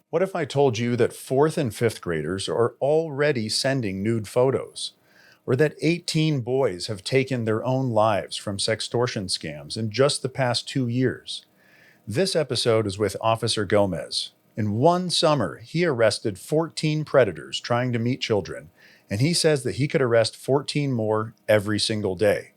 What if I told you that fourth and fifth graders are already sending nude photos? Or that 18 boys have taken their own lives from sextortion scams in just the past 2 years? This episode is with Officer Gomez. In one summer, he arrested 14 predators trying to meet children, and he says that he could arrest 14 more every single day.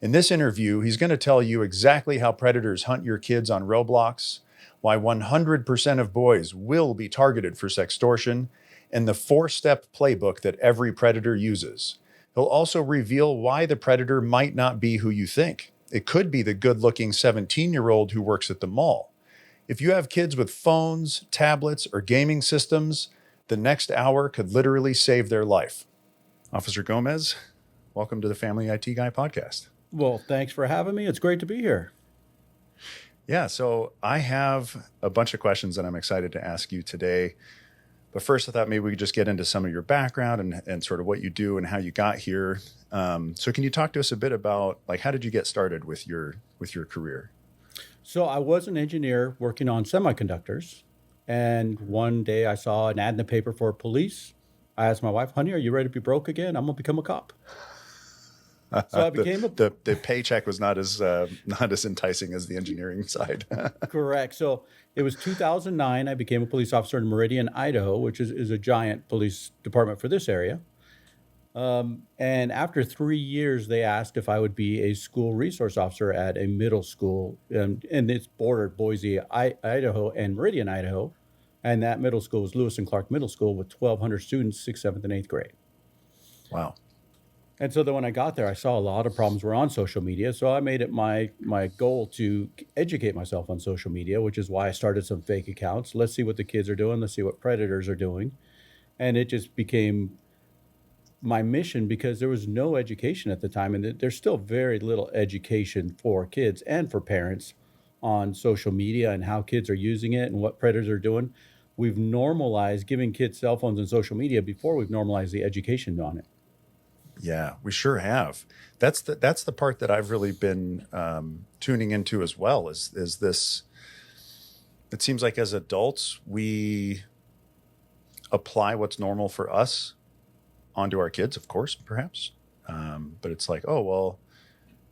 In this interview, he's going to tell you exactly how predators hunt your kids on Roblox, why 100% of boys will be targeted for sextortion, and the 4-step playbook that every predator uses. He'll also reveal why the predator might not be who you think. It could be the good-looking 17-year-old who works at the mall. If you have kids with phones, tablets, or gaming systems, the next hour could literally save their life. Officer Gomez, welcome to the Family IT Guy podcast. Well, thanks for having me. It's great to be here. Yeah, so I have a bunch of questions that I'm excited to ask you today. But first, I thought maybe we could just get into some of your background and sort of what you do and how you got here. So can you talk to us a bit about, like, how did you get started with your career? So I was an engineer working on semiconductors. And one day I saw an ad in the paper for police. I asked my wife, honey, are you ready to be broke again? I'm going to become a cop. So I became the paycheck was not as enticing as the engineering side. Correct. So it was 2009. I became a police officer in Meridian, Idaho, which is a giant police department for this area. And after 3 years, they asked if I would be a school resource officer at a middle school. And it's bordered Boise, Idaho, and Meridian, Idaho. And that middle school was Lewis and Clark Middle School with 1,200 students, 6th, 7th, and 8th grade. Wow. And so then when I got there, I saw a lot of problems were on social media. So I made it my goal to educate myself on social media, which is why I started some fake accounts. Let's see what the kids are doing. Let's see what predators are doing. And it just became my mission because there was no education at the time. And there's still very little education for kids and for parents on social media and how kids are using it and what predators are doing. We've normalized giving kids cell phones and social media before we've normalized the education on it. Yeah, we sure have. That's the part that I've really been tuning into as well. Is this? It seems like as adults we apply what's normal for us onto our kids, of course, perhaps. But it's like, oh well,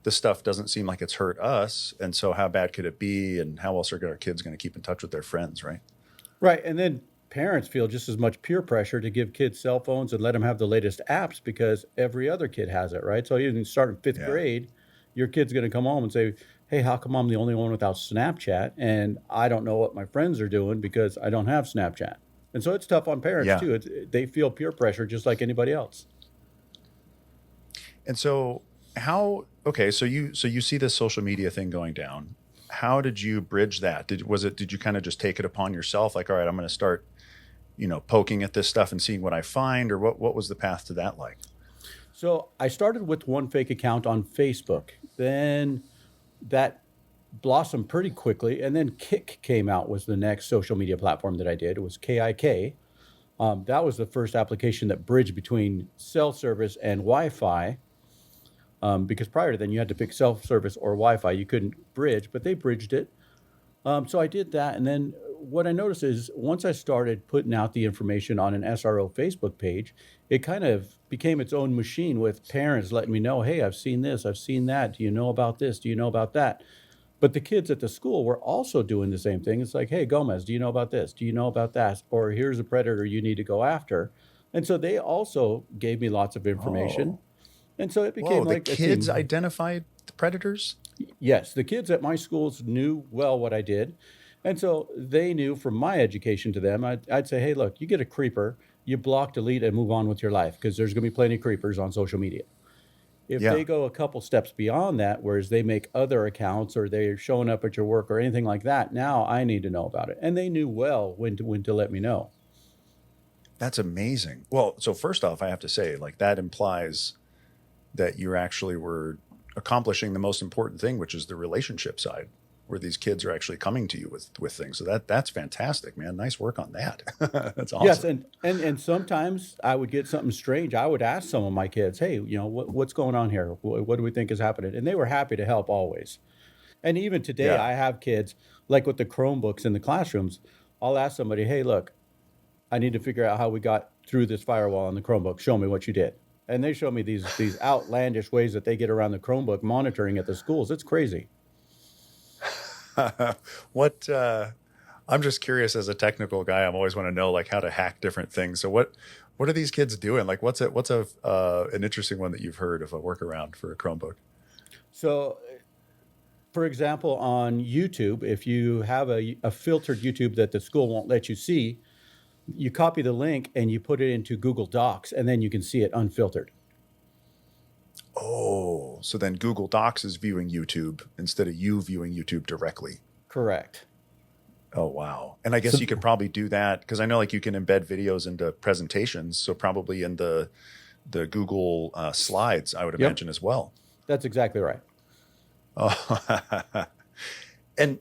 this stuff doesn't seem like it's hurt us, and so how bad could it be? And how else are our kids going to keep in touch with their friends, right? Right, and then parents feel just as much peer pressure to give kids cell phones and let them have the latest apps because every other kid has it, right? So even start in fifth grade, your kid's going to come home and say, hey, how come I'm the only one without Snapchat? And I don't know what my friends are doing because I don't have Snapchat. And so it's tough on parents too. They feel peer pressure just like anybody else. And so so you see this social media thing going down. How did you bridge that? Did you kind of just take it upon yourself? Like, all right, I'm going to start, poking at this stuff and seeing what I find, or what was the path to that like? So I started with one fake account on Facebook. Then that blossomed pretty quickly. And then Kik came out was the next social media platform that I did. It was KIK. That was the first application that bridged between cell service and Wi-Fi. Because prior to then you had to pick cell service or Wi-Fi. You couldn't bridge, but they bridged it. So I did that. And then what I noticed is once I started putting out the information on an SRO Facebook page, it kind of became its own machine with parents letting me know, hey, I've seen this, I've seen that. Do you know about this? Do you know about that? But the kids at the school were also doing the same thing. It's like, hey, Gomez, do you know about this? Do you know about that? Or here's a predator you need to go after. And so they also gave me lots of information. And so it became like the kids identified the predators? Yes, the kids at my schools knew well what I did. And so they knew from my education to them, I'd say, hey, look, you get a creeper, you block, delete, and move on with your life because there's going to be plenty of creepers on social media. If they go a couple steps beyond that, whereas they make other accounts or they're showing up at your work or anything like that, now I need to know about it. And they knew well when to let me know. That's amazing. Well, so first off, I have to say, like, that implies that you actually were accomplishing the most important thing, which is the relationship side, where these kids are actually coming to you with things. So that's fantastic, man. Nice work on that. That's awesome. Yes, and sometimes I would get something strange. I would ask some of my kids, hey, what's going on here? What do we think is happening? And they were happy to help always. And even today, I have kids, like with the Chromebooks in the classrooms, I'll ask somebody, hey, look, I need to figure out how we got through this firewall on the Chromebook. Show me what you did. And they show me these outlandish ways that they get around the Chromebook monitoring at the schools. It's crazy. What I'm just curious as a technical guy. I'm always want to know like how to hack different things. So what are these kids doing? Like what's an interesting one that you've heard of a workaround for a Chromebook? So, for example, on YouTube, if you have a filtered YouTube that the school won't let you see, you copy the link and you put it into Google Docs, and then you can see it unfiltered. Oh, so then Google Docs is viewing YouTube instead of you viewing YouTube directly. Correct. Oh, wow. And I guess you could probably do that because I know like you can embed videos into presentations. So probably in the Google slides, I would imagine as well. That's exactly right. Oh, and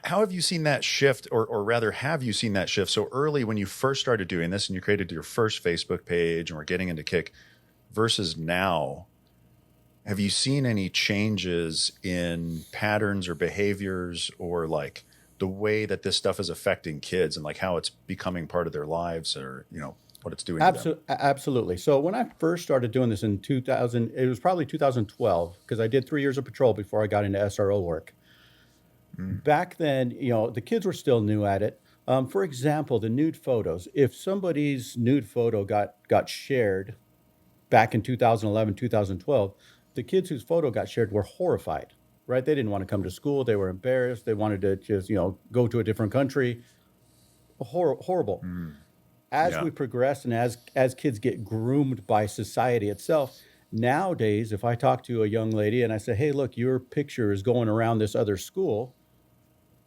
how have you seen that shift, or rather, have you seen that shift so early when you first started doing this and you created your first Facebook page and were getting into Kick versus now? Have you seen any changes in patterns or behaviors or like the way that this stuff is affecting kids and like how it's becoming part of their lives or, what it's doing to them? Absolutely. So when I first started doing this in 2000, it was probably 2012 because I did 3 years of patrol before I got into SRO work. Back then, the kids were still new at it. For example, the nude photos. If somebody's nude photo got shared back in 2011, 2012, the kids whose photo got shared were horrified, right? They didn't want to come to school. They were embarrassed. They wanted to just, go to a different country. Horrible. As we progress and as kids get groomed by society itself, nowadays, if I talk to a young lady and I say, hey, look, your picture is going around this other school,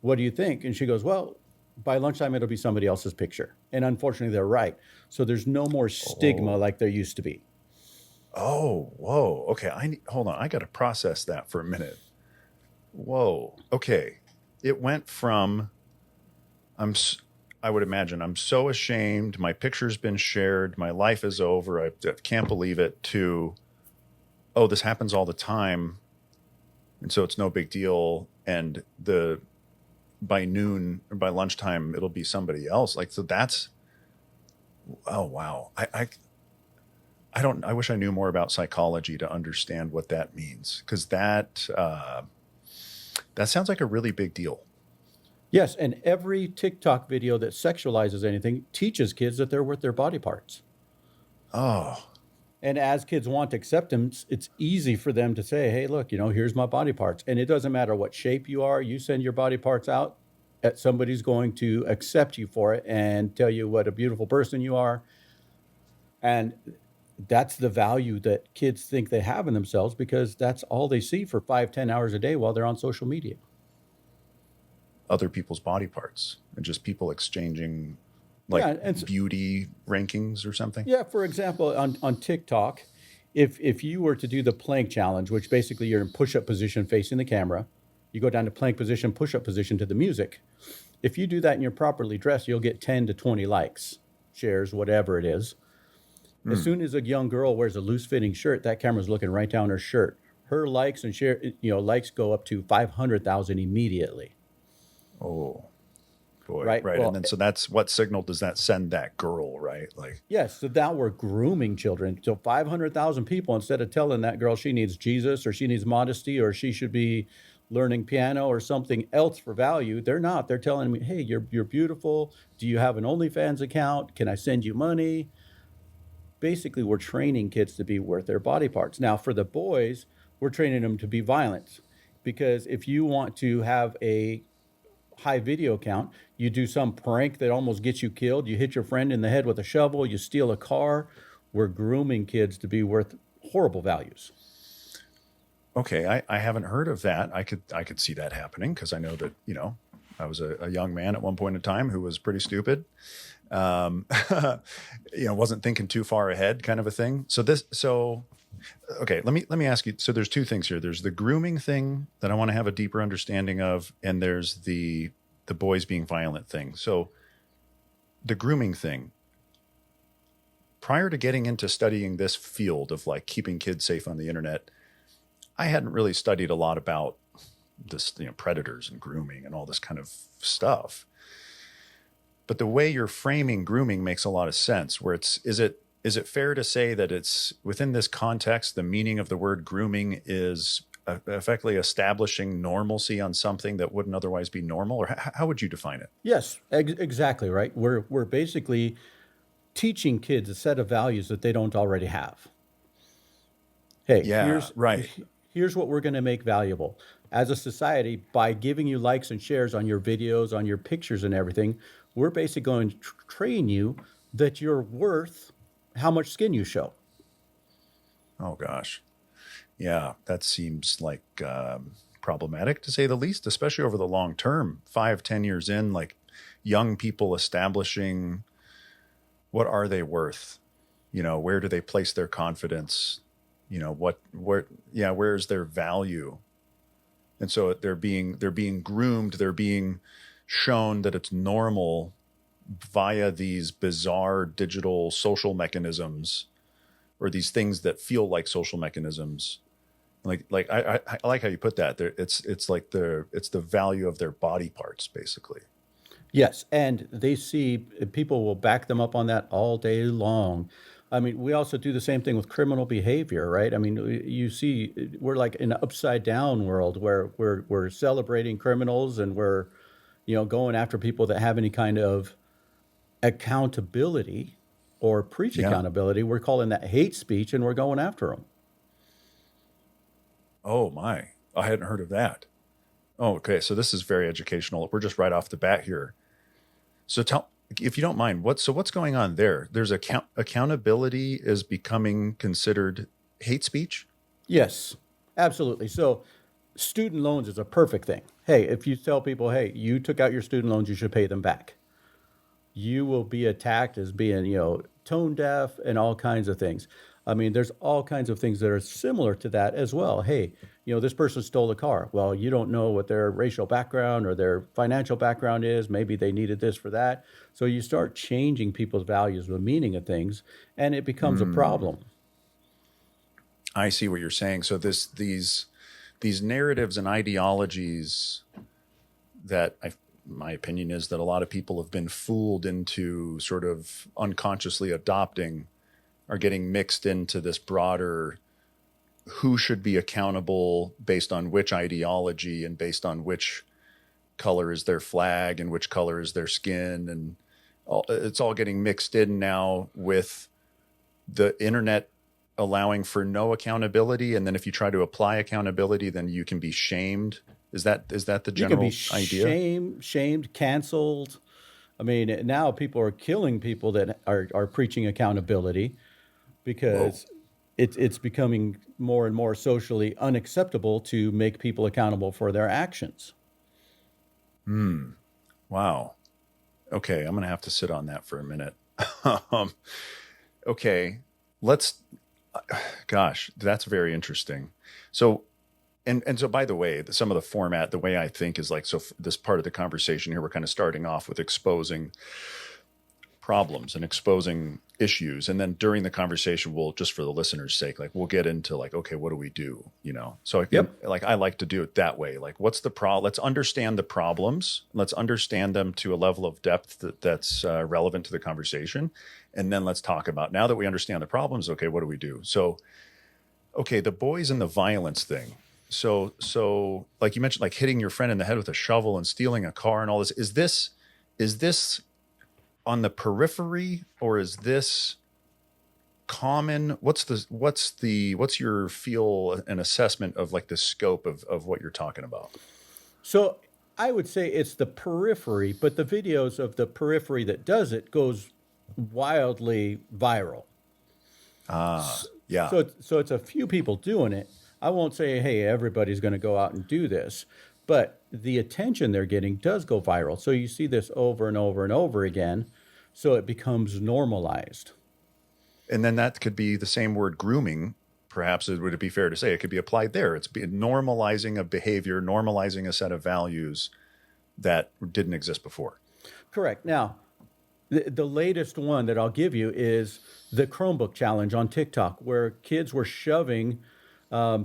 what do you think? And she goes, well, by lunchtime, it'll be somebody else's picture. And unfortunately, they're right. So there's no more stigma like there used to be. Oh, whoa. Okay. Hold on. I got to process that for a minute. Whoa. Okay. It went from, I would imagine I'm so ashamed. My picture's been shared. My life is over. I can't believe it to, oh, this happens all the time. And so it's no big deal. And by noon or by lunchtime, it'll be somebody else. Like, so that's, oh, wow. I wish I knew more about psychology to understand what that means. Cause that sounds like a really big deal. Yes. And every TikTok video that sexualizes anything teaches kids that they're worth their body parts. Oh, and as kids want acceptance, it's easy for them to say, hey, look, here's my body parts. And it doesn't matter what shape you are. You send your body parts out, somebody's going to accept you for it and tell you what a beautiful person you are. And that's the value that kids think they have in themselves because that's all they see for 5-10 hours a day while they're on social media. Other people's body parts and just people exchanging beauty rankings or something. Yeah. For example, on TikTok, if you were to do the plank challenge, which basically you're in push-up position facing the camera, you go down to plank position, push-up position to the music. If you do that and you're properly dressed, you'll get 10 to 20 likes, shares, whatever it is. As soon as a young girl wears a loose-fitting shirt, that camera's looking right down her shirt. Her likes and likes go up to 500,000 immediately. Oh, boy. Right. Well, and then so that's what signal does that send that girl, right? Like, yes. So now we're grooming children. So 500,000 people, instead of telling that girl she needs Jesus or she needs modesty or she should be learning piano or something else for value, they're not. They're telling me, hey, you're beautiful. Do you have an OnlyFans account? Can I send you money? Basically, we're training kids to be worth their body parts. Now, for the boys, we're training them to be violent. Because if you want to have a high video count, you do some prank that almost gets you killed. You hit your friend in the head with a shovel. You steal a car. We're grooming kids to be worth horrible values. Okay, I haven't heard of that. I could see that happening because I know that, I was a young man at one point in time who was pretty stupid. Wasn't thinking too far ahead kind of a thing. Okay, let me ask you. So there's two things here. There's the grooming thing that I want to have a deeper understanding of, and there's the boys being violent thing. So the grooming thing, prior to getting into studying this field of like keeping kids safe on the internet, I hadn't really studied a lot about this, predators and grooming and all this kind of stuff. but the way you're framing grooming makes a lot of sense. Where is it fair to say that it's within this context, the meaning of the word grooming is effectively establishing normalcy on something that wouldn't otherwise be normal? Or how would you define it? Yes, exactly right. We're basically teaching kids a set of values that they don't already have. Hey, Yeah, right. here's what we're going to make valuable as a society by giving you likes and shares on your videos, on your pictures and everything. We're basically going to train you that you're worth how much skin you show. Oh gosh. Yeah, that seems like problematic to say the least, especially over the long term, 5, 10 years in, like young people establishing what are they worth? Where do they place their confidence? Where's their value? And so they're being groomed, they're being shown that it's normal via these bizarre digital social mechanisms, or these things that feel like social mechanisms. I like how you put that. It's like it's the value of their body parts, basically. Yes, and they see people will back them up on that all day long. I mean, we also do the same thing with criminal behavior, right? I mean, you see, we're like in an upside down world where we're celebrating criminals and we're, going after people that have any kind of accountability or preach Yeah. accountability. We're calling that hate speech and we're going after them. Oh my, I hadn't heard of that. Oh, okay. So this is very educational. We're just right off the bat here. So tell, if you don't mind, what's going on there? There's accountability is becoming considered hate speech. Yes, absolutely. So student loans is a perfect thing. Hey, if you tell people, hey, you took out your student loans, you should pay them back, you will be attacked as being, tone deaf and all kinds of things. I mean, there's all kinds of things that are similar to that as well. Hey, this person stole a car. Well, you don't know what their racial background or their financial background is. Maybe they needed this for that. So you start changing people's values, the meaning of things, and it becomes a Mm, problem. I see what you're saying. So these narratives and ideologies that my opinion is that a lot of people have been fooled into sort of unconsciously adopting are getting mixed into this broader who should be accountable based on which ideology and based on which color is their flag and which color is their skin, and it's all getting mixed in now with the internet allowing for no accountability, and then if you try to apply accountability then you can be shamed. Is that the You can be general idea? shamed, canceled. I mean, now people are killing people that are preaching accountability Whoa. because it's becoming more and more socially unacceptable to make people accountable for their actions. Hmm. Wow. Okay, I'm gonna have to sit on that for a minute. um, okay, let's gosh, that's very interesting. So, and so by the way, some of the format, the way I think is like, so this part of the conversation here, we're kind of starting off with exposing problems and exposing issues, and then during the conversation we'll, just for the listeners sake, like we'll get into like, okay, what do we do, so Yep. like I like to do it that way. Like, what's the problem? Let's understand the problems, let's understand them to a level of depth that's relevant to the conversation, and then let's talk about, now that we understand the problems, okay, what do we do? So, okay, the boys and the violence thing. So like you mentioned, like hitting your friend in the head with a shovel and stealing a car and all this, is this on the periphery, or is this common? What's your feel and assessment of like the scope of what you're talking about? So I would say it's the periphery, but the videos of the periphery that does it goes wildly viral. Ah, yeah. So it's a few people doing it. I won't say, hey, everybody's going to go out and do this, but the attention they're getting does go viral. So you see this over and over and over again. So it becomes normalized. And then that could be the same word, grooming. Perhaps would it be fair to say it could be applied there? It's normalizing a behavior, normalizing a set of values that didn't exist before. Correct. Now, the latest one that I'll give you is the Chromebook challenge on TikTok, where kids were shoving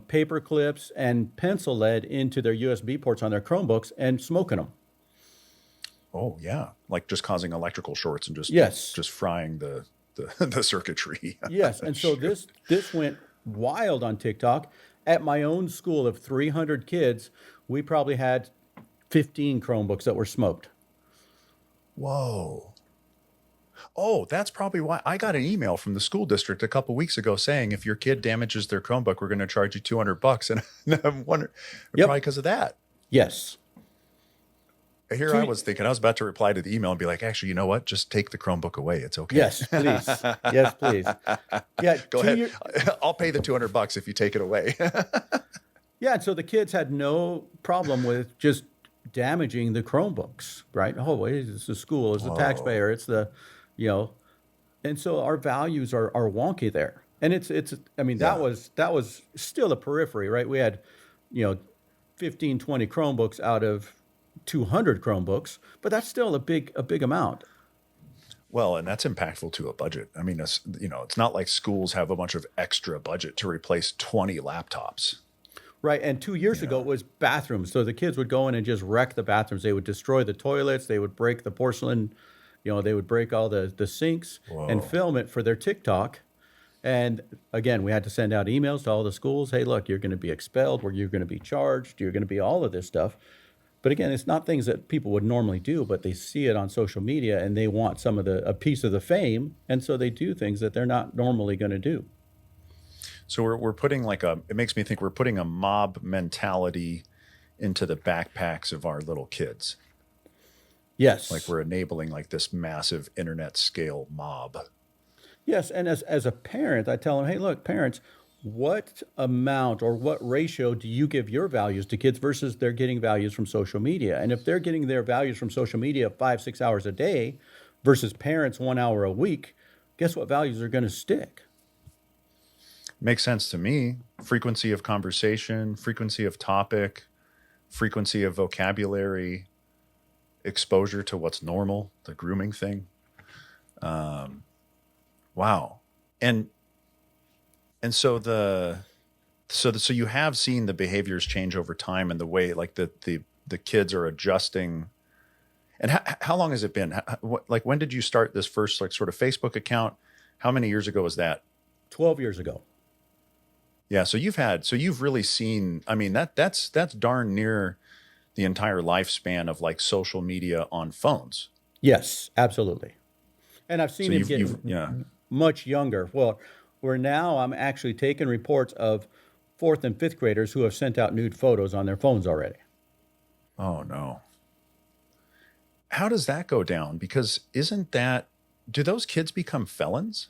paper clips and pencil lead into their USB ports on their Chromebooks and smoking them. Oh yeah, like just causing electrical shorts and Yes. just frying the circuitry. Yes. And so Shoot. this went wild on TikTok. At my own school of 300 kids, we probably had 15 Chromebooks that were smoked. Whoa. Oh, that's probably why I got an email from the school district a couple weeks ago saying if your kid damages their Chromebook, we're going to charge you $200. And I'm wondering, probably Yep. because of that. Yes. Here I Two, was thinking, I was about to reply to the email and be like, actually, you know what? Just take the Chromebook away. It's okay. yes, please. Yes, please. Yeah, Go ahead. I'll pay the $200 if you take it away. yeah. So the kids had no problem with just damaging the Chromebooks, right? Oh, wait, it's the school, it's the Whoa. taxpayer, it's the, you know, and so our values are wonky there. And I mean, Yeah. that was still the periphery, right? We had, you know, 15, 20 Chromebooks out of 200 Chromebooks, but that's still a big amount. Well, and that's impactful to a budget. I mean, it's not like schools have a bunch of extra budget to replace 20 laptops. Right. And 2 years ago, it was bathrooms. So the kids would go in and just wreck the bathrooms. They would destroy the toilets. They would break the porcelain, they would break all the sinks and Whoa. film it for their TikTok. And again, we had to send out emails to all the schools. Hey, look, you're going to be expelled, or you're going to be charged. You're going to be all of this stuff. But again, it's not things that people would normally do, but they see it on social media and they want a piece of the fame. And so they do things that they're not normally going to do. So we're putting it makes me think we're putting a mob mentality into the backpacks of our little kids. Yes. Like we're enabling like this massive internet scale mob. Yes, and as a parent, I tell them, hey, look, parents, what amount or what ratio do you give your values to kids versus they're getting values from social media? And if they're getting their values from social media 5, 6 hours a day versus parents 1 hour a week, guess what values are going to stick? Makes sense to me. Frequency of conversation, frequency of topic, frequency of vocabulary, exposure to what's normal, the grooming thing. Wow. And so so you have seen the behaviors change over time and the way like the kids are adjusting. And how long has it been? Like when did you start this first like sort of Facebook account? How many years ago was that? 12 years ago. Yeah, so you've really seen, I mean that's darn near the entire lifespan of like social media on phones. Yes, absolutely. And I've So seen him get yeah. much younger. Well, where now I'm actually taking reports of fourth and fifth graders who have sent out nude photos on their phones already. Oh no. How does that go down? Because do those kids become felons?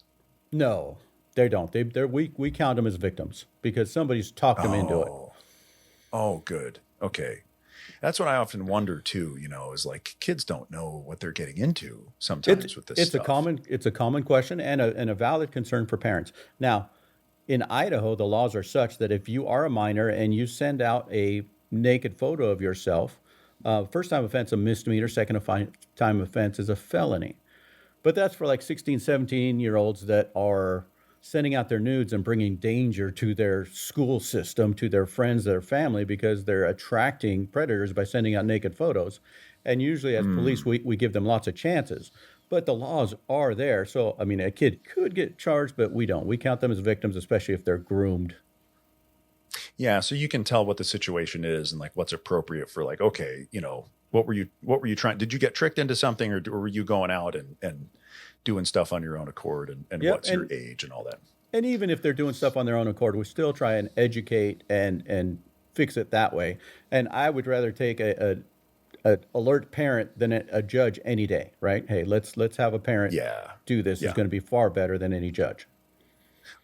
No, they don't. We count them as victims because somebody's talked them into it. Oh, oh, good. Okay. That's what I often wonder too, is like kids don't know what they're getting into sometimes with this It's stuff. it's a common question and a valid concern for parents. Now, in Idaho, the laws are such that if you are a minor and you send out a naked photo of yourself, first time offense a misdemeanor, second time offense is a felony. But that's for like 16, 17-year-olds that are sending out their nudes and bringing danger to their school system, to their friends, their family, because they're attracting predators by sending out naked photos. And usually as police, we give them lots of chances. But the laws are there. So, I mean, a kid could get charged, but we don't. We count them as victims, especially if they're groomed. Yeah, so you can tell what the situation is and like what's appropriate for like, okay, what were you trying? Did you get tricked into something or were you going out and doing stuff on your own accord and Yep. what's your age and all that? And even if they're doing stuff on their own accord, we still try and educate and fix it that way. And I would rather take a alert parent than a judge any day, right? Hey, let's have a parent Yeah. do this. Yeah. Is going to be far better than any judge.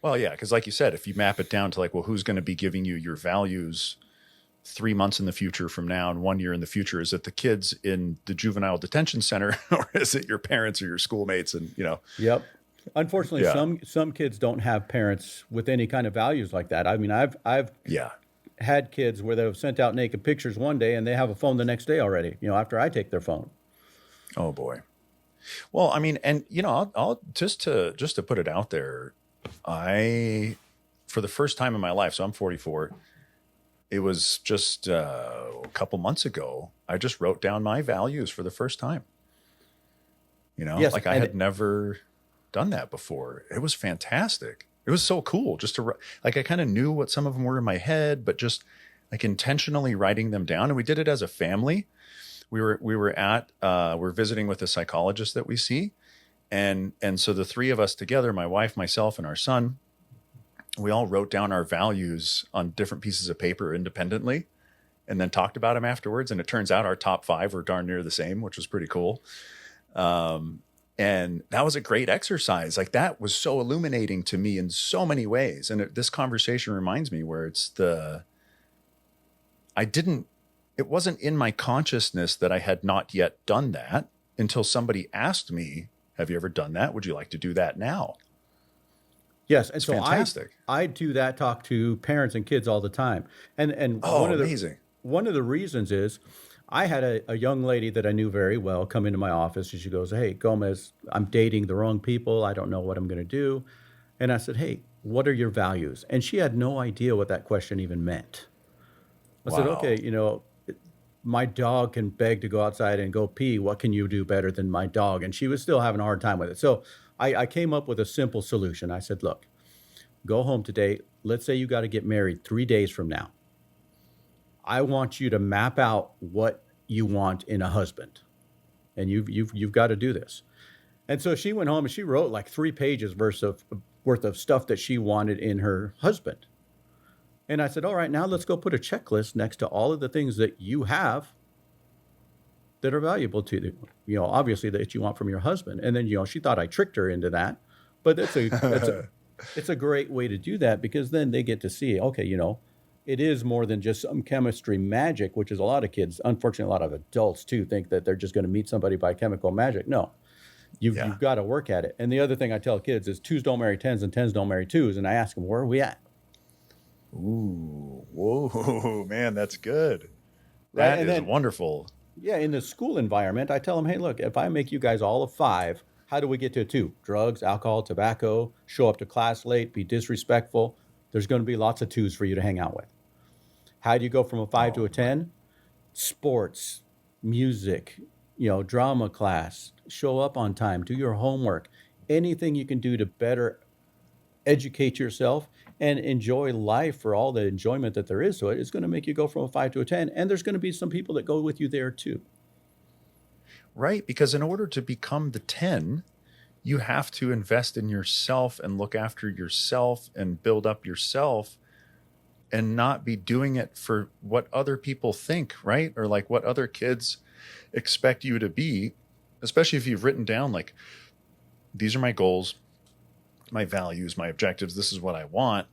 Well, yeah, because like you said, if you map it down to like, well, who's going to be giving you your values 3 months in the future from now and 1 year in the future? Is it the kids in the juvenile detention center or is it your parents or your schoolmates? And, Yep. Unfortunately, Yeah. some kids don't have parents with any kind of values like that. I mean, I've Yeah. had kids where they've sent out naked pictures one day and they have a phone the next day already, after I take their phone. Oh boy. Well, I mean, and I'll just to put it out there, for the first time in my life, so I'm 44, it was just a couple months ago. I just wrote down my values for the first time. Yes, Like I and had never done that before. It was fantastic. It was so cool just to like I kind of knew what some of them were in my head, but just like intentionally writing them down. And we did it as a family. We're visiting with a psychologist that we see, and so the three of us together, my wife, myself, and our son, we all wrote down our values on different pieces of paper independently, and then talked about them afterwards. And it turns out our top five were darn near the same, which was pretty cool. And that was a great exercise. Like that was so illuminating to me in so many ways. And this conversation reminds me where it wasn't in my consciousness that I had not yet done that until somebody asked me, have you ever done that? Would you like to do that now? yes, and It's so fantastic. I do that, talk to parents and kids all the time. And Oh, amazing. one of the reasons is I had a young lady that I knew very well come into my office, and she goes, "Hey, Gomez, I'm dating the wrong people. I don't know what I'm going to do." And I said, "Hey, what are your values?" And she had no idea what that question even meant. I said, Wow. "Okay, my dog can beg to go outside and go pee. What can you do better than my dog?" And she was still having a hard time with it. So I came up with a simple solution. I said, "Look, go home today. Let's say you got to get married 3 days from now. I want you to map out what you want in a husband, and you've got to do this." And so she went home and she wrote like 3 pages worth of stuff that she wanted in her husband. And I said, "All right, now let's go put a checklist next to all of the things that you have that are valuable to you, obviously that you want from your husband." And then, she thought I tricked her into that, but it's a great way to do that, because then they get to see, okay, it is more than just some chemistry magic, which is a lot of kids, unfortunately, a lot of adults too, think that they're just going to meet somebody by chemical magic. No, Yeah. you've got to work at it. And the other thing I tell kids is twos don't marry tens and tens don't marry twos. And I ask them, where are we at? Ooh, whoa, man, that's good. Right. That And is then, wonderful. yeah, in the school environment, I tell them, hey, look, if I make you guys all a five, how do we get to a two? Drugs, alcohol, tobacco, show up to class late, be disrespectful. There's going to be lots of twos for you to hang out with. How do you go from a five to Oh a my. 10? Sports, music, drama class, show up on time, do your homework, anything you can do to better educate yourself and enjoy life for all the enjoyment that there is to it is going to make you go from a five to a 10. And there's going to be some people that go with you there too. Right, because in order to become the 10, you have to invest in yourself and look after yourself and build up yourself and not be doing it for what other people think, right? Or like what other kids expect you to be, especially if you've written down like these are my goals, my values, my objectives, this is what I want.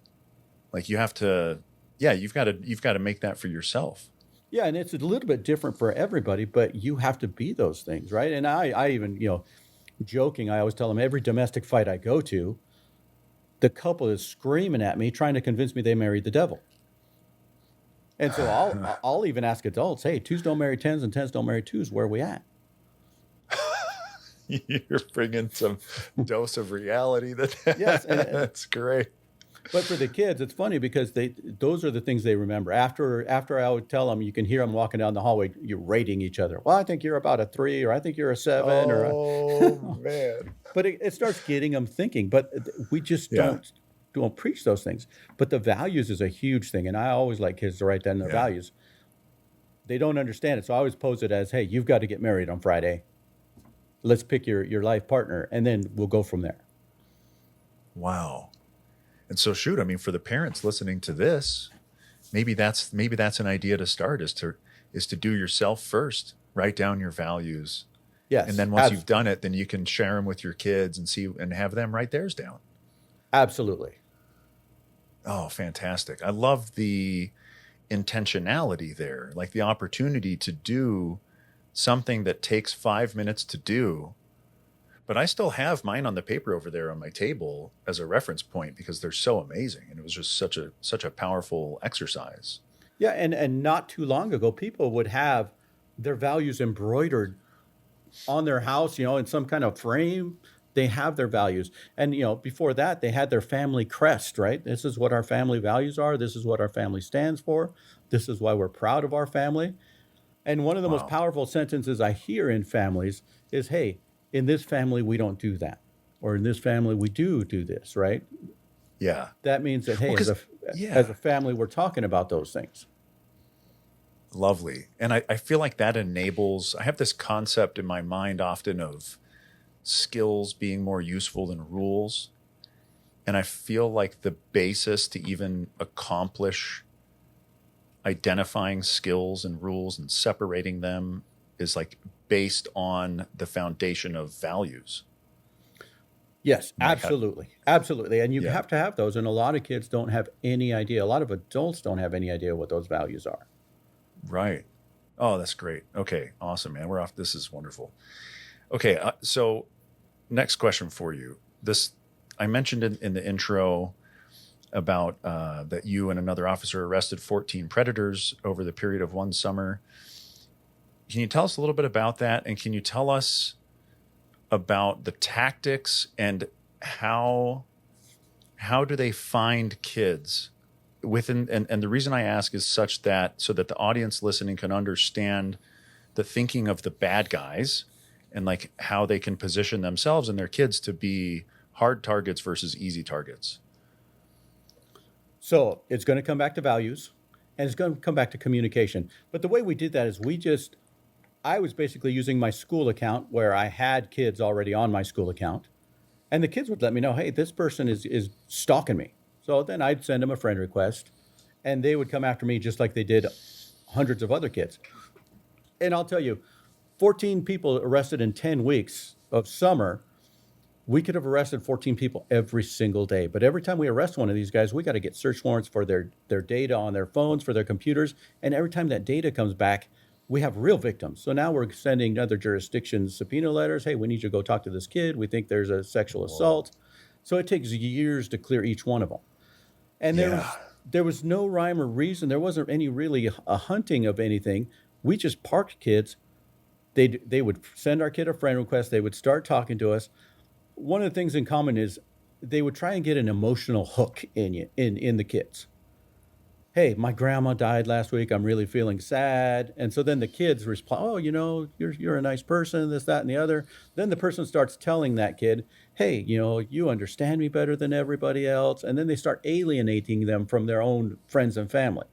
Like you have to yeah, you've got to make that for yourself. Yeah, and it's a little bit different for everybody, but you have to be those things, right? And I even, joking, I always tell them every domestic fight I go to, the couple is screaming at me, trying to convince me they married the devil. And so I'll even ask adults, hey, twos don't marry tens and tens don't marry twos. Where are we at? You're bringing some dose of reality Yes, that's great. but for the kids, it's funny because those are the things they remember. After I would tell them, you can hear them walking down the hallway, you're rating each other. Well, I think you're about a 3, or I think you're a 7, Oh man. but it starts getting them thinking. But we just Yeah. don't preach those things. But the values is a huge thing, and I always like kids to write down their Yeah. values. They don't understand it, so I always pose it as, hey, you've got to get married on Friday. Let's pick your life partner, and then we'll go from there. Wow. And so shoot, I mean, for the parents listening to this, maybe that's an idea to start is to do yourself first. Write down your values. And Yes, then once you've done it, then you can share them with your kids and see and have them write theirs down. absolutely. Oh, fantastic. I love the intentionality there, like the opportunity to do something that takes 5 minutes to do. But I still have mine on the paper over there on my table as a reference point because they're so amazing. And it was just such a powerful exercise. Yeah, and not too long ago, people would have their values embroidered on their house, in some kind of frame. They have their values. And, before that, they had their family crest, right? This is what our family values are. This is what our family stands for. This is why we're proud of our family. And one of the most Wow. powerful sentences I hear in families is, hey, in this family, we don't do that. Or in this family, we do this, right? Yeah. That means that, Well, hey, because, as a yeah, family, we're talking about those things. lovely. And I feel like that enables, I have this concept in my mind often of skills being more useful than rules. And I feel like the basis to even accomplish identifying skills and rules and separating them is like based on the foundation of values. Yes, Like, absolutely. Absolutely. And you yeah, have to have those. And a lot of kids don't have any idea. A lot of adults don't have any idea what those values are. right. Oh, that's great. Okay, awesome, man. We're off. This is wonderful. Okay, so next question for you. This I mentioned in the intro about that you and another officer arrested 14 predators over the period of one summer. Can you tell us a little bit about that? And can you tell us about the tactics and how do they find kids within, and the reason I ask is such that so that the audience listening can understand the thinking of the bad guys and like how they can position themselves and their kids to be hard targets versus easy targets. So it's going to come back to values and it's going to come back to communication. But the way we did that is I was basically using my school account where I had kids already on my school account. And the kids would let me know, hey, this person is stalking me. So then I'd send them a friend request and they would come after me just like they did hundreds of other kids. And I'll tell you, 14 people arrested in 10 weeks of summer, we could have arrested 14 people every single day. But every time we arrest one of these guys, we got to get search warrants for their data on their phones, for their computers. And every time that data comes back, we have real victims. So now we're sending other jurisdictions subpoena letters. Hey, we need you to go talk to this kid. We think there's a sexual assault. So it takes years to clear each one of them. And Yeah. there was no rhyme or reason. There wasn't any really a hunting of anything. We just parked kids. They would send our kid a friend request. They would start talking to us. One of the things in common is they would try and get an emotional hook in the kids. Hey, my grandma died last week. I'm really feeling sad. And so then the kids respond, oh, you're a nice person, this, that, and the other. Then the person starts telling that kid, hey, you understand me better than everybody else. And then they start alienating them from their own friends and family.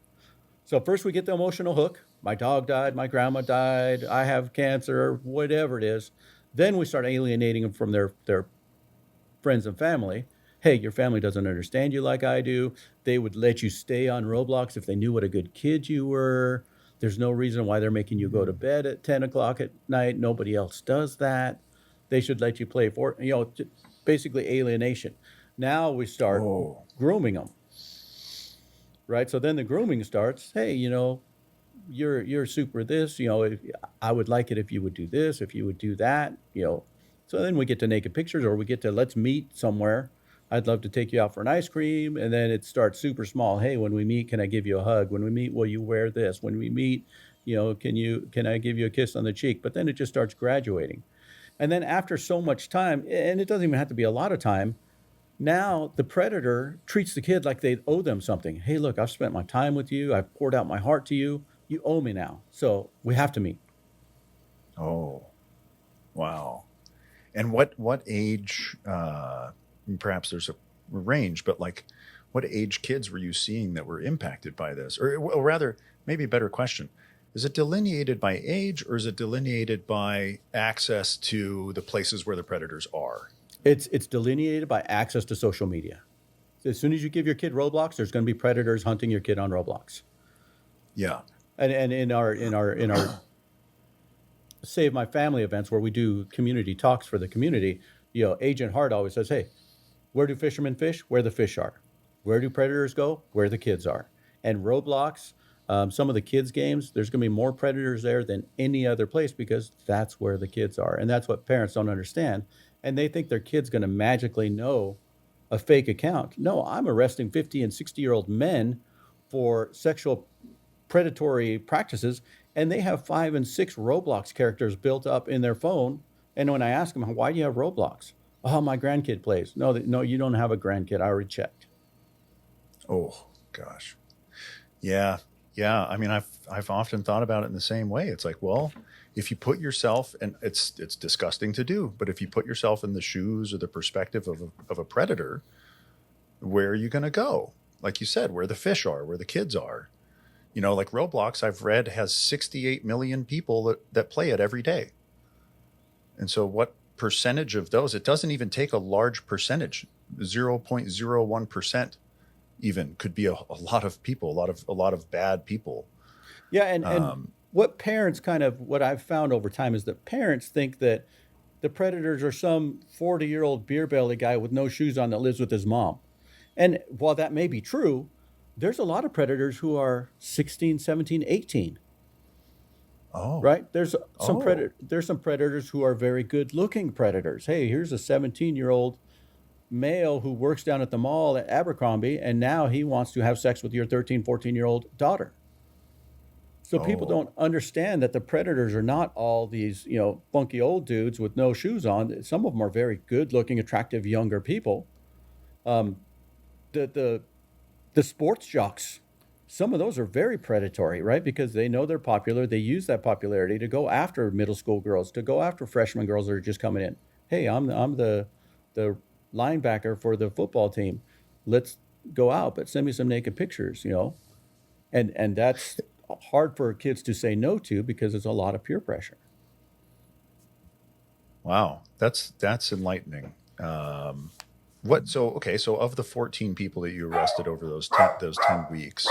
So first we get the emotional hook. My dog died, my grandma died, I have cancer, whatever it is. Then we start alienating them from their friends and family. Hey, your family doesn't understand you like I do. They would let you stay on Roblox if they knew what a good kid you were. There's no reason why they're making you go to bed at 10 o'clock at night. Nobody else does that. They should let you play for, basically alienation. Now we start Oh, grooming them, right? So then the grooming starts. Hey, you're super this. I would like it if you would do this, if you would do that. So then we get to naked pictures, or we get to let's meet somewhere. I'd love to take you out for an ice cream, and then it starts super small. Hey, when we meet, can I give you a hug? When we meet, will you wear this? When we meet, can I give you a kiss on the cheek? But then it just starts graduating. And then after so much time, and it doesn't even have to be a lot of time, now the predator treats the kid like they owe them something. Hey, look, I've spent my time with you. I've poured out my heart to you. You owe me now. So we have to meet. oh, wow. And what age? Perhaps there's a range, but like, what age kids were you seeing that were impacted by this? Or rather, maybe a better question: is it delineated by age, or is it delineated by access to the places where the predators are? It's delineated by access to social media. As soon as you give your kid Roblox, there's going to be predators hunting your kid on Roblox. Yeah. And in our Save My Family events where we do community talks for the community, Agent Hart always says, hey, where do fishermen fish? Where the fish are. Where do predators go? Where the kids are. And Roblox, some of the kids' games, there's going to be more predators there than any other place because that's where the kids are. And that's what parents don't understand. And they think their kid's going to magically know a fake account. No, I'm arresting 50 and 60-year-old men for sexual predatory practices, and they have 5 and 6 Roblox characters built up in their phone. And when I ask them, why do you have Roblox? Oh, my grandkid plays. No, no, you don't have a grandkid. I already checked. Oh gosh. Yeah. Yeah. I mean, I've often thought about it in the same way. It's like, well, if you put yourself, and it's disgusting to do, but if you put yourself in the shoes or the perspective of a predator, where are you going to go? Like you said, where the fish are, where the kids are. Like Roblox, I've read, has 68 million people that play it every day. And so what percentage of those? It doesn't even take a large percentage. 0.01% even could be a lot of people, a lot of bad people. Yeah, and Um, what I've found over time is that parents think that the predators are some 40-year-old beer belly guy with no shoes on that lives with his mom. And while that may be true, there's a lot of predators who are 16, 17, 18. oh, Right? oh, There's some predators who are very good-looking predators. Hey, here's a 17-year-old male who works down at the mall at Abercrombie, and now he wants to have sex with your 13, 14-year-old daughter. So people oh, don't understand that the predators are not all these, funky old dudes with no shoes on. Some of them are very good-looking, attractive younger people. Um, the the the sports jocks, some of those are very predatory, right? Because they know they're popular. They use that popularity to go after middle school girls, to go after freshman girls that are just coming in. Hey, I'm the linebacker for the football team. Let's go out, but send me some naked pictures. And that's hard for kids to say no to because there's a lot of peer pressure. wow. That's enlightening. What? So okay. So of the 14 people that you arrested over those 10 weeks,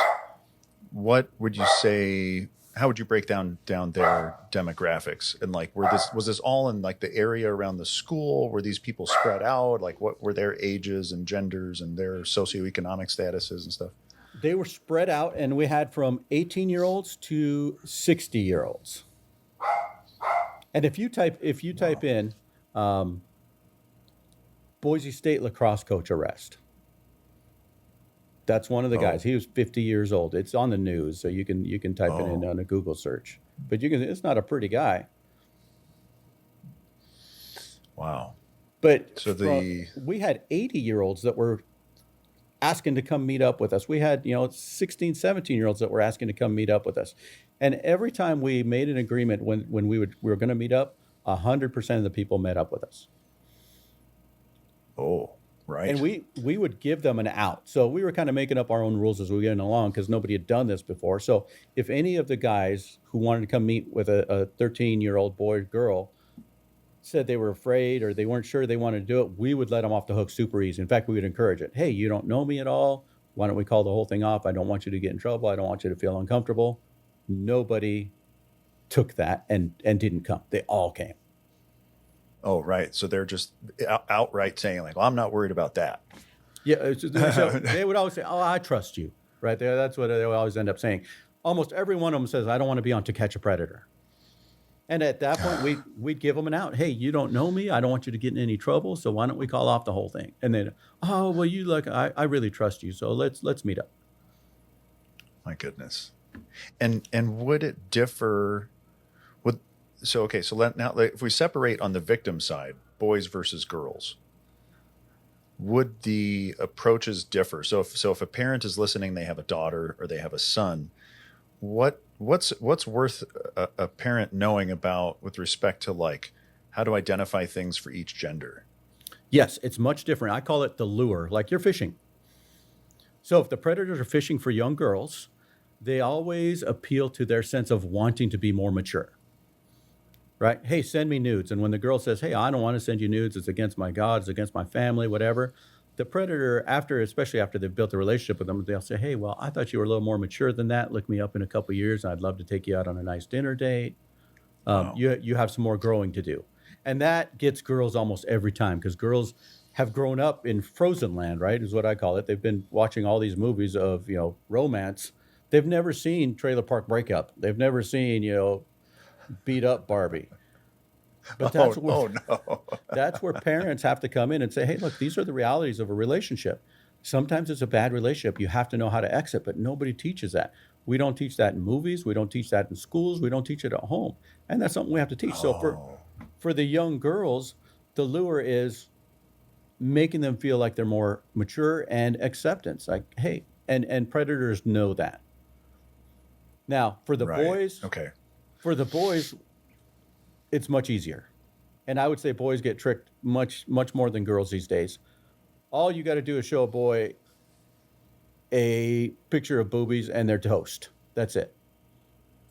what would you say? How would you break down their demographics? And like, was this all in like the area around the school? Were these people spread out? Like, what were their ages and genders and their socioeconomic statuses and stuff? They were spread out, and we had from 18-year-olds to 60-year-olds. And if you type Wow. in um, Boise State lacrosse coach arrest, that's one of the guys. Oh. He was 50 years old. It's on the news, so you can type it in Oh. on a Google search. But it's not a pretty guy. Wow. But So the we had 80-year-olds that were asking to come meet up with us. We had 16, 17-year-olds that were asking to come meet up with us. And every time we made an agreement when we were going to meet up, 100% of the people met up with us. oh, And right. we would give them an out. So we were kind of making up our own rules as we went along because nobody had done this before. So if any of the guys who wanted to come meet with a 13-year-old boy or girl said they were afraid or they weren't sure they wanted to do it, we would let them off the hook super easy. In fact, we would encourage it. Hey, you don't know me at all. Why don't we call the whole thing off? I don't want you to get in trouble. I don't want you to feel uncomfortable. Nobody took that and didn't come. They all came. Oh, right. So they're just outright saying like, "Well, I'm not worried about that." Yeah. So they would always say, "Oh, I trust you." Right there. That's what they would always end up saying. Almost every one of them says, "I don't want to be on To Catch a Predator." And at that point, we'd give them an out. Hey, you don't know me. I don't want you to get in any trouble. So why don't we call off the whole thing? And then, oh well, you look. I really trust you. So let's meet up. My goodness. And would it differ? Would so okay? So now, if we separate on the victim side, boys versus girls, would the approaches differ? So if a parent is listening, they have a daughter or they have a son, what's worth a parent knowing about with respect to like how to identify things for each gender? Yes, it's much different. I call it the lure, like you're fishing. So if the predators are fishing for young girls, they always appeal to their sense of wanting to be more mature. Right? Hey, send me nudes. And when the girl says, hey, I don't want to send you nudes, it's against my God, it's against my family, whatever. The predator, especially after they've built a relationship with them, they'll say, hey, well, I thought you were a little more mature than that. Look me up in a couple of years, and I'd love to take you out on a nice dinner date. Wow. You have some more growing to do. And that gets girls almost every time because girls have grown up in frozen land, right? Is what I call it. They've been watching all these movies of, romance. They've never seen Trailer Park Breakup. They've never seen, beat up Barbie. But Oh, oh no. that's where parents have to come in and say, hey, look, these are the realities of a relationship. Sometimes it's a bad relationship. You have to know how to exit, but nobody teaches that. We don't teach that in movies. We don't teach that in schools. We don't teach it at home. And that's something we have to teach. So for Oh, for the young girls, the lure is making them feel like they're more mature and acceptance. Like, hey, and predators know that. Now, Right. Okay. for the boys, it's much easier. And I would say boys get tricked much more than girls these days. All you got to do is show a boy a picture of boobies and they're toast. That's it.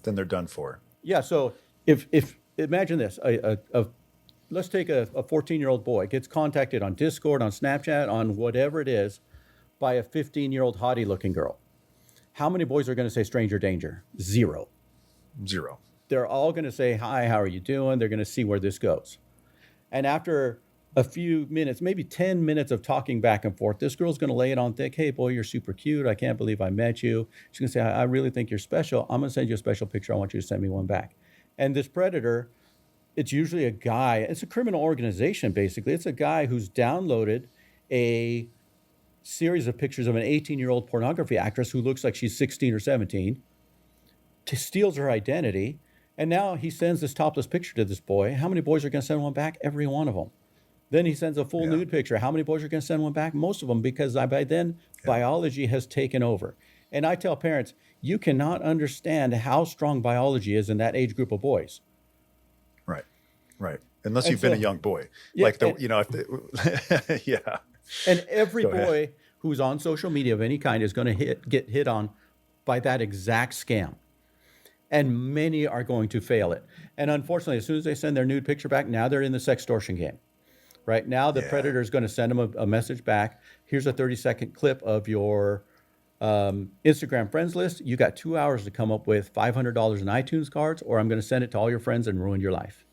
Then they're done for. Yeah. So if imagine this, let's take a 14-year-old boy gets contacted on Discord, on Snapchat, on whatever it is, by a 15-year-old hottie-looking girl. How many boys are going to say stranger danger? Zero. Zero. They're all going to say, hi, how are you doing? They're going to see where this goes. And after a few minutes, maybe 10 minutes of talking back and forth, this girl's going to lay it on thick. Hey, boy, you're super cute. I can't believe I met you. She's going to say, I really think you're special. I'm going to send you a special picture. I want you to send me one back. And this predator, it's usually a guy. It's a criminal organization, basically. It's a guy who's downloaded a series of pictures of an 18-year-old pornography actress who looks like she's 16 or 17, steals her identity, and now he sends this topless picture to this boy. How many boys are going to send one back? Every one of them. Then he sends a full nude picture. How many boys are going to send one back? Most of them, because by then biology has taken over. And I tell parents, you cannot understand how strong biology is in that age group of boys. Right. Right. Unless And you've been so- a young boy. Yeah, Like, and- if the, yeah. And every Go ahead. boy who's on social media of any kind is going to get hit on by that exact scam. And many are going to fail it. And unfortunately, as soon as they send their nude picture back, now they're in the sextortion game. Right now, the predator is going to send them a message back. Here's a 30-second clip of your Instagram friends list. You got 2 hours to come up with $500 in iTunes cards, or I'm going to send it to all your friends and ruin your life.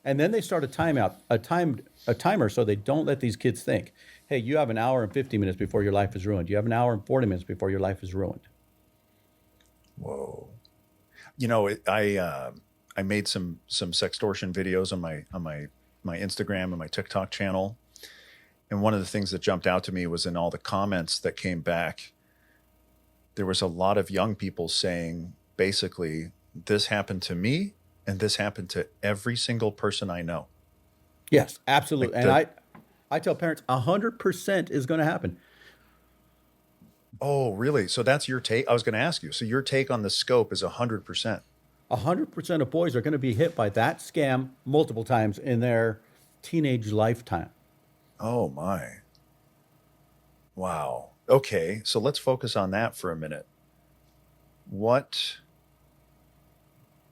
And then they start a timer, so they don't let these kids think, hey, you have an hour and 50 minutes before your life is ruined. You have an hour and 40 minutes before your life is ruined. Whoa. I made some sextortion videos on my Instagram and my TikTok channel. And one of the things that jumped out to me was in all the comments that came back, there was a lot of young people saying, basically, this happened to me and this happened to every single person I know. Yes, absolutely. Like And I tell parents 100% is going to happen. Oh, really? So that's your take? I was going to ask you. So your take on the scope is 100%. 100% of boys are going to be hit by that scam multiple times in their teenage lifetime. Oh, my. Wow. Okay. So let's focus on that for a minute.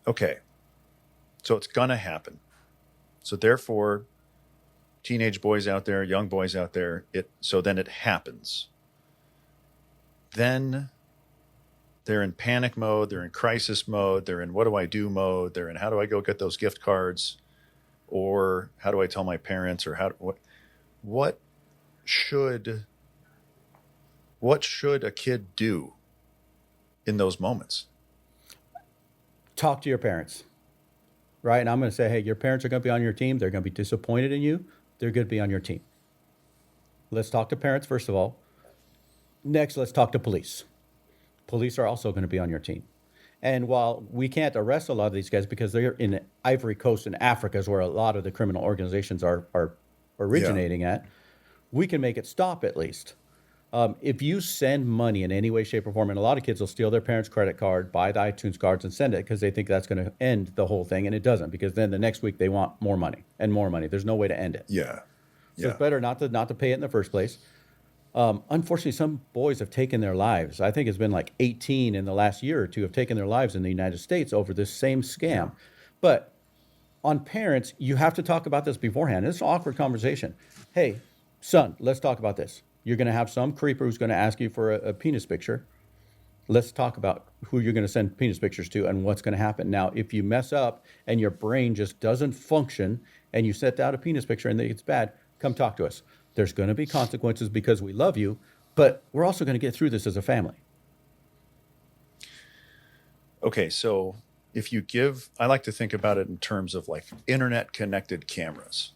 Okay. So it's going to happen. So therefore, teenage boys out there, young boys out there, then it happens. Then they're in panic mode, they're in crisis mode, they're in what do I do mode, they're in how do I go get those gift cards, or how do I tell my parents, or what should a kid do in those moments? Talk to your parents, right? And I'm going to say, hey, your parents are going to be on your team. They're going to be disappointed in you. They're going to be on your team. Let's talk to parents, first of all. Next, let's talk to police. Police are also going to be on your team. And while we can't arrest a lot of these guys because they're in Ivory Coast and Africa is where a lot of the criminal organizations are originating at, we can make it stop at least. If you send money in any way, shape, or form, and a lot of kids will steal their parents' credit card, buy the iTunes cards, and send it because they think that's going to end the whole thing, and it doesn't, because then the next week they want more money and more money. There's no way to end it. Yeah. So it's better not to pay it in the first place. Unfortunately, some boys have taken their lives. I think it's been like 18 in the last year or two have taken their lives in the United States over this same scam. But on parents, you have to talk about this beforehand. It's an awkward conversation. Hey, son, let's talk about this. You're going to have some creeper who's going to ask you for a penis picture. Let's talk about who you're going to send penis pictures to and what's going to happen. Now, if you mess up and your brain just doesn't function and you set out a penis picture and it's bad, come talk to us. There's going to be consequences because we love you, but we're also going to get through this as a family. Okay, so I like to think about it in terms of like internet connected cameras,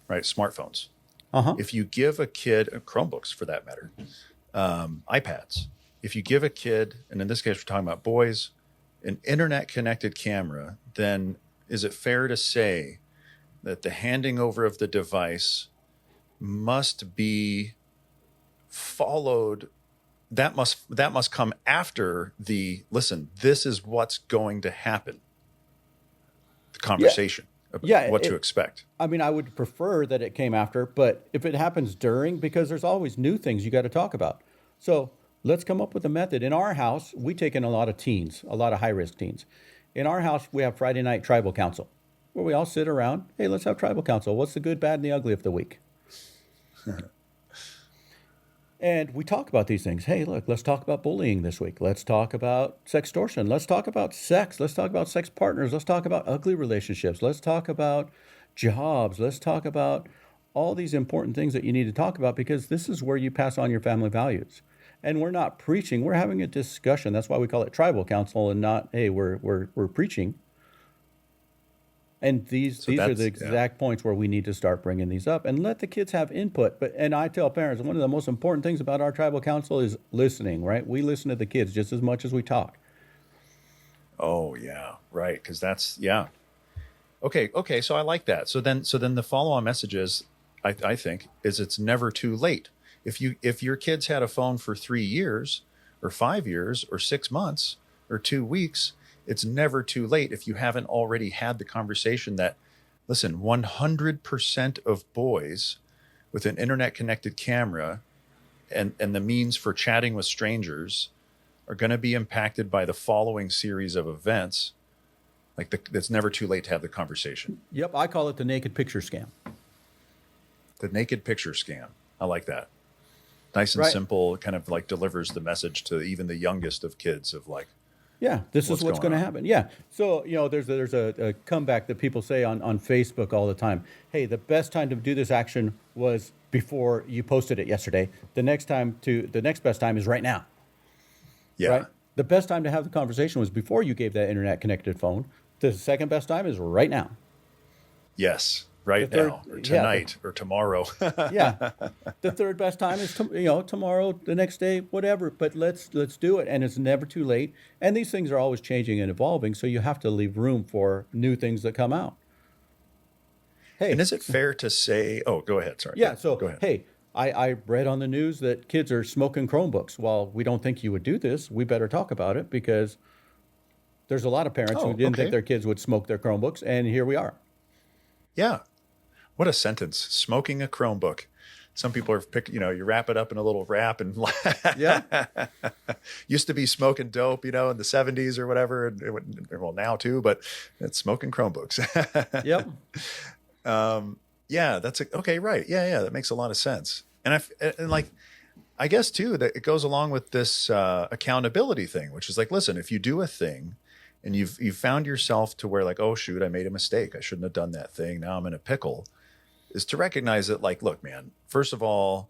right? Smartphones. Uh-huh. If you give a kid, Chromebooks for that matter, iPads, if you give a kid, and in this case we're talking about boys, an internet connected camera, then is it fair to say that the handing over of the device must be followed. That must come after the listen, this is what's going to happen, the Yeah. conversation about Yeah. what to expect. I mean, I would prefer that it came after, but if it happens during, because there's always new things you got to talk about. So let's come up with a method. In our house, we take in a lot of teens, a lot of high risk teens. In our house, we have Friday night tribal council where we all sit around. Hey, let's have tribal council. What's the good, bad, and the ugly of the week? And we talk about these things. Hey, look, let's talk about bullying this week. Let's talk about sextortion. Let's talk about sex. Let's talk about sex partners. Let's talk about ugly relationships. Let's talk about jobs. Let's talk about all these important things that you need to talk about because this is where you pass on your family values. And we're not preaching, we're having a discussion. That's why we call it tribal council and not, hey, we're preaching. And these So these are the that's yeah. exact points where we need to start bringing these up and let the kids have input. But and I tell parents one of the most important things about our tribal council is listening. Right? We listen to the kids just as much as we talk. Oh yeah, right. Because that's yeah. Okay. So I like that. So then the follow-on message is, I think, is it's never too late. If your kids had a phone for 3 years, or 5 years, or 6 months, or 2 weeks, it's never too late if you haven't already had the conversation that, listen, 100% of boys with an internet connected camera and the means for chatting with strangers are going to be impacted by the following series of events. It's never too late to have the conversation. Yep, I call it the naked picture scam. The naked picture scam. I like that. Nice and Right? simple, kind of like delivers the message to even the youngest of kids of like, Yeah, this is what's what's going going to on. happen. Yeah. So, there's a comeback that people say on Facebook all the time. Hey, the best time to do this action was before you posted it yesterday. The next best time is right now, Yeah. right? The best time to have the conversation was before you gave that internet connected phone. The second best time is right now. Yes. The Right third, now, or yeah, tonight, or tomorrow. yeah. The third best time is tomorrow, the next day, whatever. But let's do it, and it's never too late. And these things are always changing and evolving, so you have to leave room for new things that come out. And Hey, is it fair to say, oh, go ahead. Sorry. Yeah. yeah. So Go ahead. hey, I read on the news that kids are smoking Chromebooks. Well, we don't think you would do this. We better talk about it because there's a lot of parents who Oh, didn't think okay. their kids would smoke their Chromebooks, and here we are. Yeah. What a sentence. Smoking a Chromebook. Some people are you wrap it up in a little wrap and Yeah. used to be smoking dope, in the 70s or whatever. And well, now too, but it's smoking Chromebooks. Yep. Yeah, okay, right. Yeah. That makes a lot of sense. And like, I guess too, that it goes along with this accountability thing, which is like, listen, if you do a thing and you've found yourself to where like, oh shoot, I made a mistake. I shouldn't have done that thing. Now I'm in a pickle. Is to recognize that, like, look, man, first of all,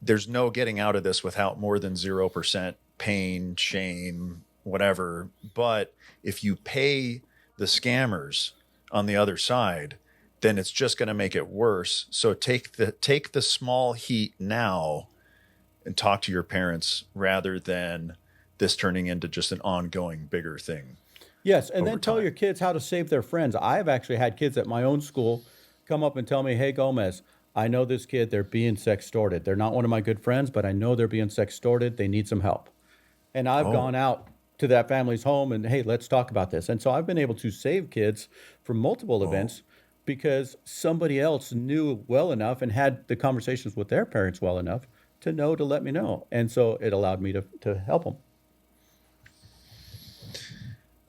there's no getting out of this without more than 0% pain, shame, whatever. But if you pay the scammers on the other side, then it's just going to make it worse. So take the small heat now and talk to your parents rather than this turning into just an ongoing bigger thing Yes, and over then tell time. your kids how to save their friends. I've actually had kids at my own school come up and tell me, "Hey, Gomez, I know this kid. They're being sextorted. They're not one of my good friends, but I know they're being sextorted. They need some help." And I've Oh, gone out to that family's home and, hey, let's talk about this. And so I've been able to save kids from multiple oh. events because somebody else knew well enough and had the conversations with their parents well enough to know to let me know. And so it allowed me to help them.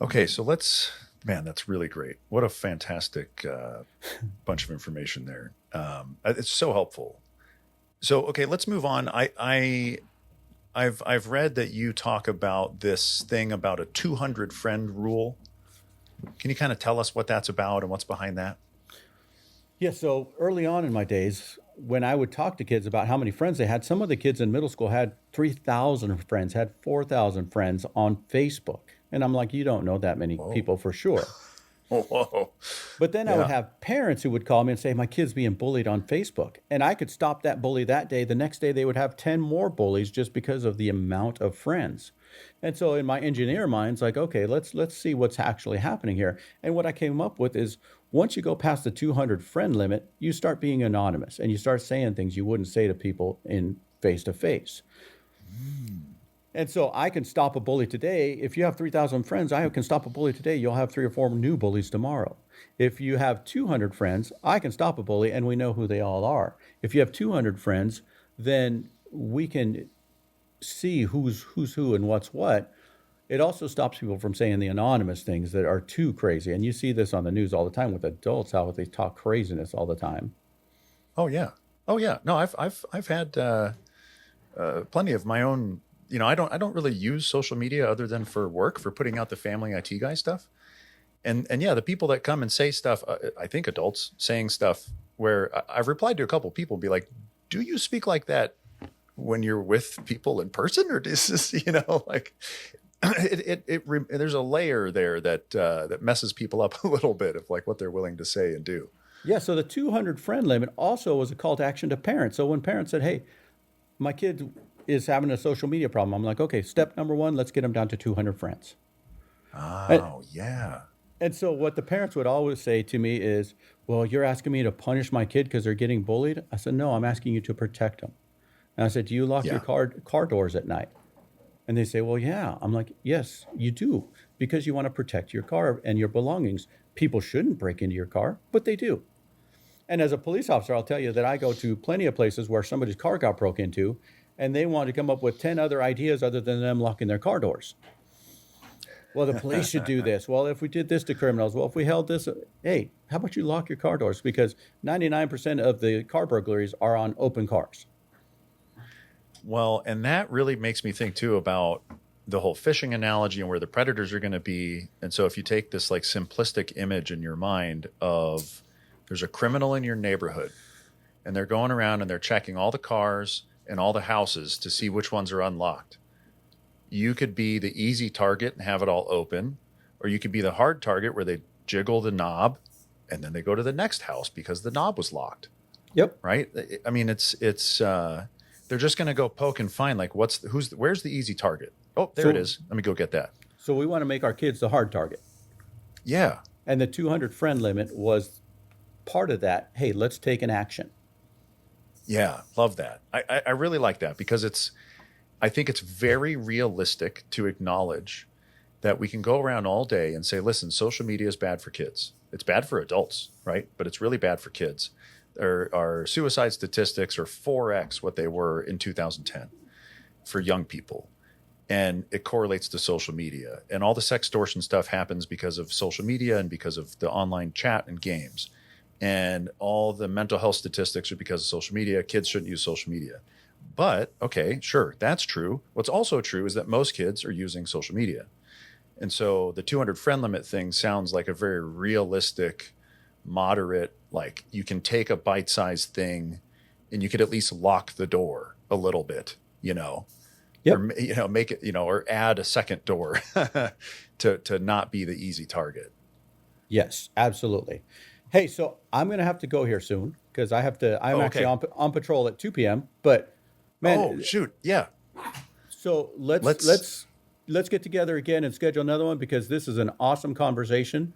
Okay, so man, that's really great. What a fantastic bunch of information there. It's so helpful. So, okay, let's move on. I've read that you talk about this thing about a 200 friend rule. Can you kind of tell us what that's about and what's behind that? Yeah, so early on in my days, when I would talk to kids about how many friends they had, some of the kids in middle school had 3,000 friends, had 4,000 friends on Facebook. And I'm like, you don't know that many Whoa. people for sure. Whoa. But then I would Yeah. have parents who would call me and say, my kid's being bullied on Facebook. And I could stop that bully that day. The next day, they would have 10 more bullies just because of the amount of friends. And so in my engineer mind's like, okay, let's see what's actually happening here. And what I came up with is Once you go past the 200 friend limit, you start being anonymous and you start saying things you wouldn't say to people in face to face. And so I can stop a bully today. If you have 3,000 friends, I can stop a bully today. You'll have 3 or 4 new bullies tomorrow. If you have 200 friends, I can stop a bully and we know who they all are. If you have 200 friends, then we can see who's who and what's what. It also stops people from saying the anonymous things that are too crazy. And you see this on the news all the time with adults, how they talk craziness all the time. Oh yeah. Oh yeah. No, I've had plenty of my own. I don't really use social media other than for work, for putting out the family IT guy stuff. And yeah, the people that come and say stuff, I think adults saying stuff where I've replied to a couple people, be like, "Do you speak like that when you're with people in person, or is this, like?" There's a layer there that messes people up a little bit of like what they're willing to say and do. Yeah, so the 200 friend limit also was a call to action to parents. So when parents said, hey, my kid is having a social media problem, I'm like, okay, step number one, let's get them down to 200 friends. And, Oh yeah. and so what the parents would always say to me is, well, you're asking me to punish my kid because they're getting bullied? I said, no, I'm asking you to protect them. And I said, do you lock your Yeah. car doors at night? And they say, well, yeah. I'm like, yes, you do, because you want to protect your car and your belongings. People shouldn't break into your car, but they do. And as a police officer, I'll tell you that I go to plenty of places where somebody's car got broke into and they want to come up with 10 other ideas other than them locking their car doors. Well, the police should do this. Well, if we did this to criminals, well, if we held this, hey, how about you lock your car doors? Because 99% of the car burglaries are on open cars. Well, and that really makes me think too about the whole fishing analogy and where the predators are going to be. And so if you take this like simplistic image in your mind of there's a criminal in your neighborhood and they're going around and they're checking all the cars and all the houses to see which ones are unlocked. You could be the easy target and have it all open, or you could be the hard target where they jiggle the knob and then they go to the next house because the knob was locked. Yep. Right? I mean, it's they're just going to go poke and find like where's the easy target? Oh, there it is. Let me go get that. So we want to make our kids the hard target. Yeah. And the 200 friend limit was part of that. Hey, let's take an action. Yeah. Love that. I really like that because I think it's very realistic to acknowledge that we can go around all day and say, listen, social media is bad for kids. It's bad for adults, right? But it's really bad for kids. Our suicide statistics are 4x what they were in 2010 for young people. And it correlates to social media. And all the sextortion stuff happens because of social media and because of the online chat and games. And all the mental health statistics are because of social media. Kids shouldn't use social media. But, okay, sure, that's true. What's also true is that most kids are using social media. And so the 200 friend limit thing sounds like a very realistic, moderate, like you can take a bite-sized thing and you could at least lock the door a little bit, Yep. or, make it, or add a second door to not be the easy target. Yes, absolutely. Hey, so I'm going to have to go here soon because I'm actually on patrol at 2 p.m. But man, oh shoot, yeah. So let's get together again and schedule another one because this is an awesome conversation.